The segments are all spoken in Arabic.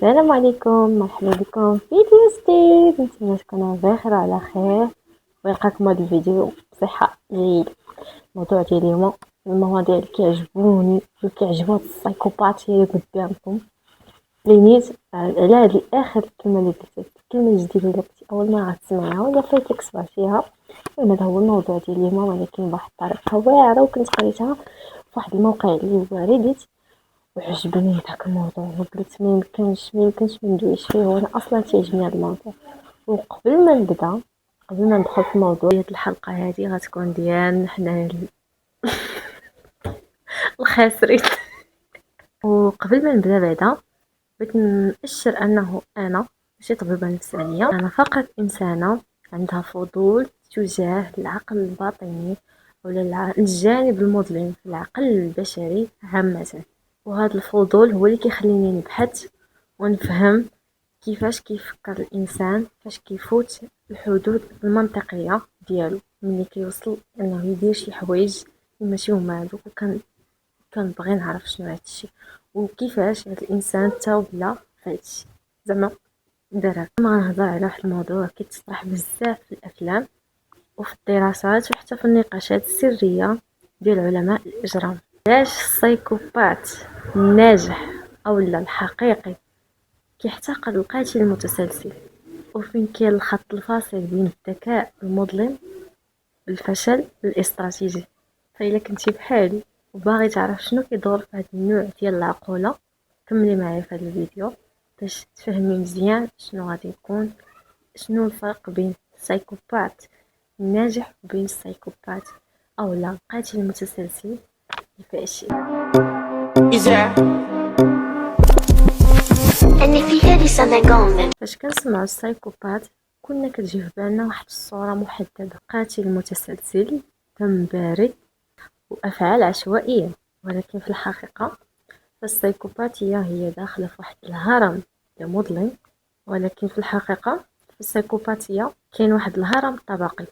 السلام عليكم، مرحبا بكم في فيديو جديد. نتمنى تكونوا بخير وعلى خير ويلقاكم هذا الفيديو بصحه جيده. الموضوع ديال اليوم المواضيع اللي كيعجبوني وكيعجبوا السايكوبات هي اللي قدامكم. نيت على هذه اخر كلمه اللي قلت، الكلمه الجديده اللي قلتي اول مره غتسمعيها ولا فايتك سمعتيها. هذا هو الموضوع ديال اليوم، ولكن بواحد الطريقه واعره، وكنت قريتها في واحد الموقع اللي هو ريديت وعجبني داك الموضوع، وقلت ما يمكنش ما ندويش فيه، وانا اصلا تيعجبني هذا الموضوع. وقبل ما نبدا قبل ما ندخل في الموضوع ديال الحلقه هذه غتكون ديالنا حنا الخاسرين. وقبل ما نبدا بعدا بغيت نأشر انه انا ماشي طبيبه نفسانيه، انا فقط انسانه عندها فضول تجاه العقل الباطني ولا الجانب المظلم في العقل البشري عامه. وهذا الفضول هو اللي كيخليني نبحث ونفهم كيفاش كيفكر الانسان، فاش كيفوت الحدود المنطقيه ديالو ملي كيوصل انه يدير شي حوايج ماشي هما هادوك. كنبغي نعرف شنو هادشي وكيفاش هاد الانسان تاوبلا فهادشي زعما دار. ما غنهضر على واحد الموضوع كيتطرح بزاف في الافلام وفي الدراسات وحتى في النقاشات السريه ديال علماء الاجرام. علاش السايكوبات الناجح او الحقيقي كيحتقر القاتل المتسلسل، وفين كاين الخط الفاصل بين الذكاء المظلم والفشل الاستراتيجي. فإلا كنتي بحالي وباغي تعرف شنو كيدور في هذا النوع ديال العقوله، كملي معايا في هذا الفيديو باش تفهمي مزيان شنو غادي يكون، شنو الفرق بين السايكوبات الناجح وبين السايكوبات او لا القاتل المتسلسل الفاشل. فاش كنسمعوا السايكوبات كنا كتجي في بالنا واحد الصوره محدده، قاتل متسلسل، دم بارد وافعال عشوائيه. ولكن في الحقيقه السايكوباتيه هي داخله في واحد الهرم مظلم. ولكن في الحقيقه في السايكوباتيه كاين واحد الهرم طبقي،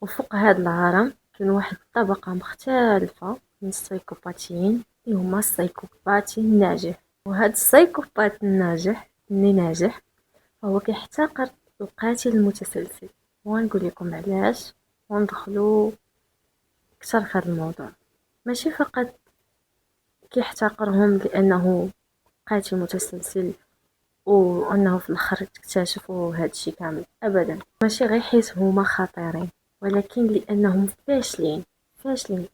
وفوق هذا الهرم كاين واحد الطبقه مختلفه من السايكوباتيين اللي هما السايكوباتي الناجح. وهذا السايكوبات الناجح اللي ناجح هو كيحتقر القاتل المتسلسل، ونقول لكم علاش وندخلوا اكثر في هذا الموضوع. ماشي فقط كيحتقرهم لانه قاتل متسلسل وانه في الاخر اكتشفوا هذا الشيء كامل، ابدا. ماشي غير حيت هما خطيرين، ولكن لانهم فاشلين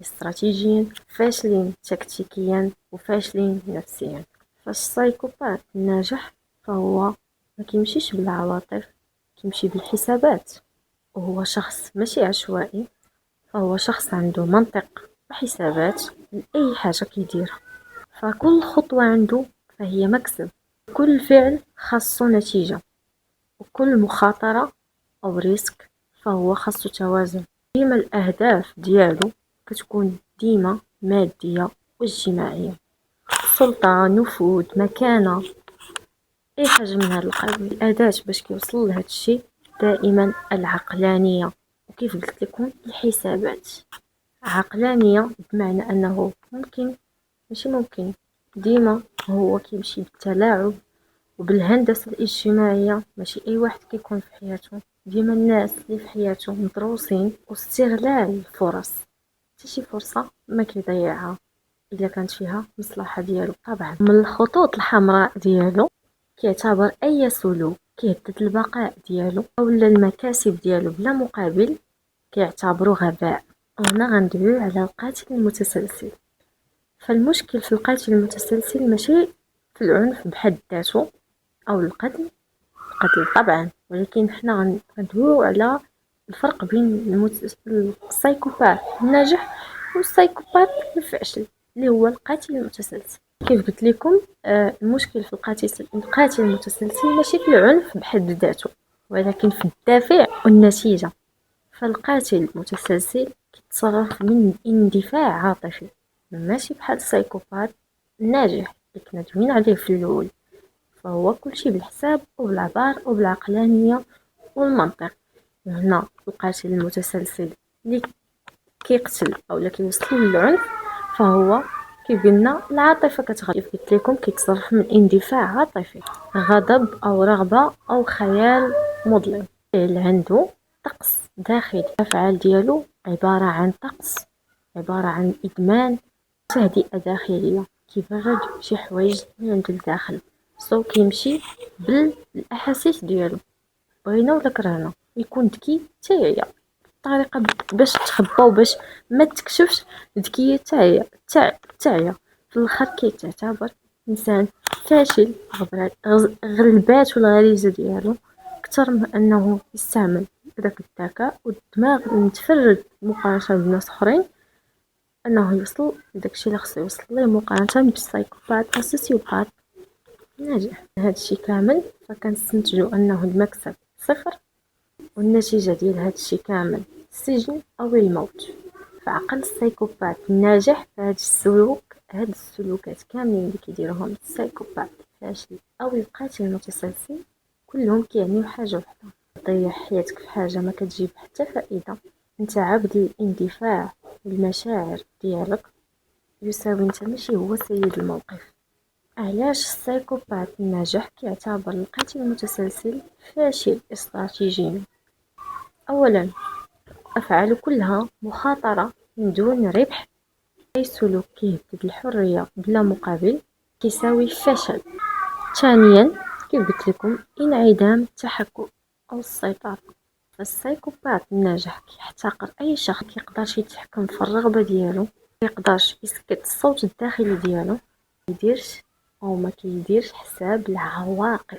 استراتيجيا، فاشلين تكتيكيا، وفاشلين نفسيا. فالسايكوبات الناجح فهو ما كيمشيش بالعواطف، كيمشي بالحسابات. وهو شخص ماشي عشوائي، فهو شخص عنده منطق وحسابات لأي حاجة كيديرها. فكل خطوة عنده فهي مكسب، كل فعل خاصو نتيجة، وكل مخاطرة أو ريسك فهو خاصو توازن. ديما الأهداف ديالو كتكون ديما مادية واجتماعية، سلطة، نفوذ، مكانة، أي حاجة من هذا القبيل. الأداة باش كيوصل لهذا الشيء دائما العقلانية، وكيف قلت لكم الحسابات. عقلانية بمعنى أنه ممكن ماشي ممكن، ديما هو كيمشي بالتلاعب وبالهندسة الاجتماعية. ماشي أي واحد كيكون في حياته، ديما الناس اللي في حياته مدروسين، واستغلال الفرص. شي فرصة ما كيضيعها إلا كانت فيها مصلحة ديالو. طبعا من الخطوط الحمراء ديالو كيعتبر أي سلوك كيهدد البقاء ديالو أولا المكاسب ديالو بلا مقابل كيعتبرو غباء. وهنا غندويو على القاتل المتسلسل. فالمشكل في القاتل المتسلسل ماشي في العنف بحد ذاته او القتل طبعا، ولكن حنا غندويو على الفرق بين السايكوبات الناجح والسايكوبات الفاشل اللي هو القاتل المتسلسل. كيف قلت لكم المشكل في القاتل المتسلسل ماشي في العنف بحد ذاته، ولكن في الدافع والنتيجة. فالقاتل المتسلسل كيتصرف من اندفاع عاطفي، ماشي بحال السايكوبات الناجح اللي كنا دوينا عليه في الاول، فهو كلشي بالحساب وبالعبار وبالعقلانيه والمنطق. هنا القاتل المتسلسل اللي كيقتل او كيوصل للعنف فهو كيف قلنا العاطفة كتغلب، كيف قلت لكم كيتصرف من اندفاع عاطفي، غضب أو رغبة أو خيال مظلم. اللي عنده طقس داخلي، الأفعال ديالو عبارة عن طقس، عبارة عن إدمان، تهدئة داخلية، كيبرد شي حوايج من عند الداخل، سو كيمشي بالأحاسيس ديالو، بغينا ولا كرهنا يكون ذكي حتى هي الطريقة باش تخبى وباش ما تكشفش ذكية حتى هي في الاخر كيتعتبر انسان فاشل. غلبات الغريزة ديالو اكثر من انه يستعمل داك الذكاء والدماغ المتفرد مقارنة بالناس اخرين انه يوصل لداكشي اللي خصو يوصل ليه مقارنة بالسايكوبات والسوسيوبات ناجح. هادشي كامل فكنستنتجو انه المكسب صفر، والنتيجة ديال هادشي كامل السجن أو الموت. فعقل السايكوبات الناجح فهاد هاد السلوكات كاملين اللي كيديروهم السايكوبات الفاشل أو القاتل المتسلسل كلهم كيعنيو حاجة وحدة: تضيع حياتك في حاجة ما كتجيب حتى فائدة، انت عبد الاندفاع والمشاعر ديالك، يساوي انت ماشي هو سيد الموقف. علاش السايكوبات الناجح كيعتبر القاتل المتسلسل فاشل استراتيجيا؟ أولا، أفعاله كلها مخاطرة من دون ربح، أي سلوك كيهدد الحرية بلا مقابل كيساوي فشل. ثانيا، كيف قلت لكم انعدام التحكم أو السيطرة، فالسايكوبات الناجح كيحتقر أي شخص كيقدرش يتحكم في الرغبة ديالو، ميقدرش يسكت الصوت الداخلي ديالو، ميديرش أو ما كيديرش حساب العواقب.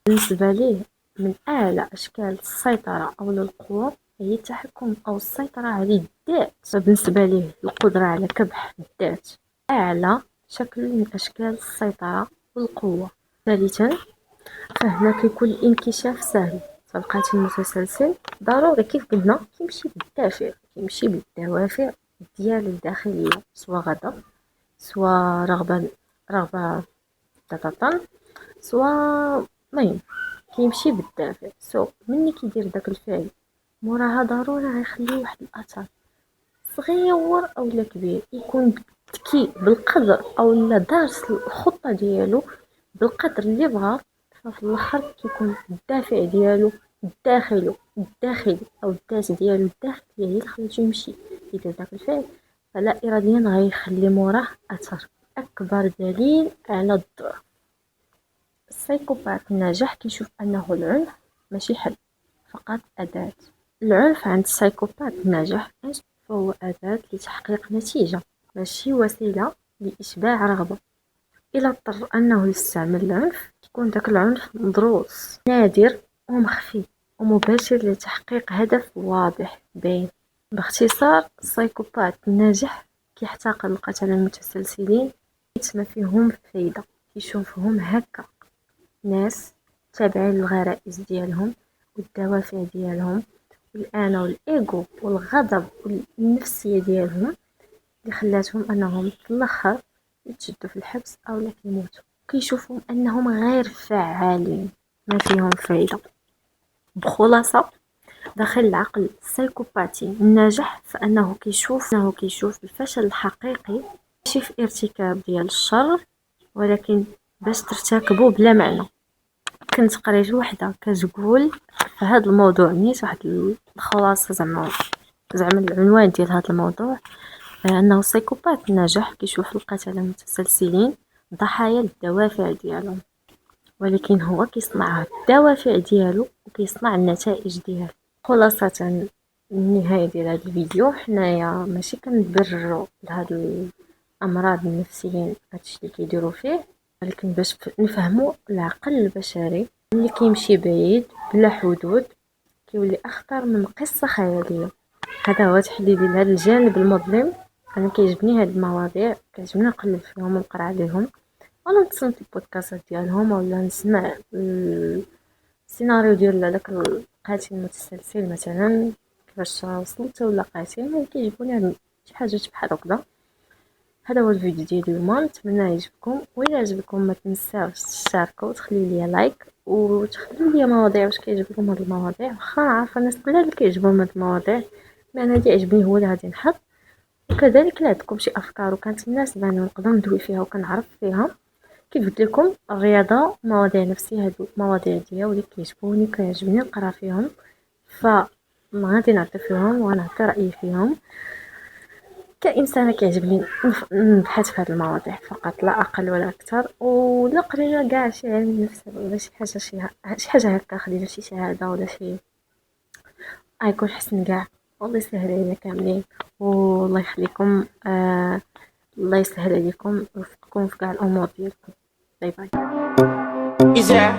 بالنسبة ليه من أعلى أشكال السيطرة أو القوة هي التحكم أو السيطرة على الذات، فبالنسبة ليه القدرة على كبح الذات أعلى شكل من أشكال السيطرة والقوة. ثالثا، فهنا كيكون الانكشاف سهل، فالقاتل المتسلسل ضروري كيف قلنا كيمشي بالدافع، كيمشي بالدوافع ديالو الداخلية، سواء غضب، سواء رغبة تتطن، سواء مهم كيمشي بالدافع. ملي كيدير داك الفعل موراها ضروري غيخلي واحد الاثر صغير اولا كبير، يكون ذكي بالقدر اولا دارس الخطه ديالو بالقدر اللي بغا، ففي الاخر كيكون الدافع ديالو الداخلي او الذات ديالو الداخليه هي اللي خلاتو يمشي يدير داك الفعل، فلا اراديا غيخلي موراه اثر. اكبر دليل على الضعف، السايكوبات الناجح كيشوف انه العنف ماشي حل، فقط اداة. العنف عند السايكوبات الناجح فهو اداة لتحقيق نتيجة، ماشي وسيلة لاشباع رغبة. الى اضطر انه يستعمل العنف يكون داك العنف مدروس، نادر ومخفي ومباشر لتحقيق هدف واضح باين. باختصار السايكوبات الناجح كيحتقر القتلة المتسلسلين حيت ما فيهم فايدة، كيشوفهم هكا ناس تابعين للغرائز ديالهم والدوافع ديالهم والأنا والإيجو والغضب والنفسية ديالهم اللي خلاتهم أنهم في الآخر يتشدوا في الحبس أو لا يموتوا. كيشوفوا أنهم غير فعالين، ما فيهم فايدة. بخلاصة، داخل العقل السايكوباتي الناجح فأنه كيشوف الفشل الحقيقي ماشي في ارتكاب ديال الشر، ولكن باش ترتكبه بلا معنى. كنت قريت وحده كتقول في هذا الموضوع نيت واحد الخلاصه، زعما العنوان ديال هذا الموضوع انه السايكوبات الناجح كيشوف القتله المتسلسلين ضحايا للدوافع ديالهم، ولكن هو كيصنع الدوافع ديالو وكيصنع النتائج ديالو. خلاصه النهايه ديال هذا الفيديو، حنايا ماشي كنبرروا لهاد الامراض النفسيين هادشي اللي كيديروا فيه، ولكن باش نفهموا العقل البشري اللي كيمشي بعيد بلا حدود كيولي اخطر من قصه خياليه. هذا هو تحديدي لهذا الجانب المظلم. انا كيعجبني هاد المواضيع، كيعجبني نقلب فيهم ونقرا عليهم ولا نتصنت البودكاست ديالهم ولا نسمع السيناريو ديال داك القاتل المتسلسل مثلا كيفاش وصلت ولا قاتل. كيعجبوني هاد شي حاجات بحال هكذا. هذا هو الفيديو ديال اليوم، نتمنى يعجبكم، وإلا عجبكم ما تنساوش تشاركوا وتخليو لي لايك وتخليو لي مواضيع واش كيعجبكم هاد المواضيع. واخا عارفه الناس بلا اللي كيعجبهم هاد المواضيع، ما انا اللي عجبني هو اللي غادي نحط. وكذلك لا عندكم شي افكار وكانت مناسبه نقدر ندوي فيها وكنعرف فيها، كيف قلت لكم الرياضه مواضيع نفسيه، هادو مواضيع ديالي كيعجبوني كيعجبني نقرا فيهم، غادي نعطي فيهم ونعطي رايي فيهم كإنسانة. كيعجبني نبحث في هاد المواضيع فقط لا أقل ولا أكثر. ولا قرينا كاع شي علم نفس ولا شي حاجة هكا، خدينا شي شهادة ولا شي، غيكون حسن كاع. والله يسهل علينا كاملين والله يخليكم. الله يسهل عليكم ويوفقكم في كاع الأمور ديالكم. باي باي. إذا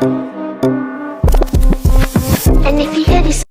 أنا في هذه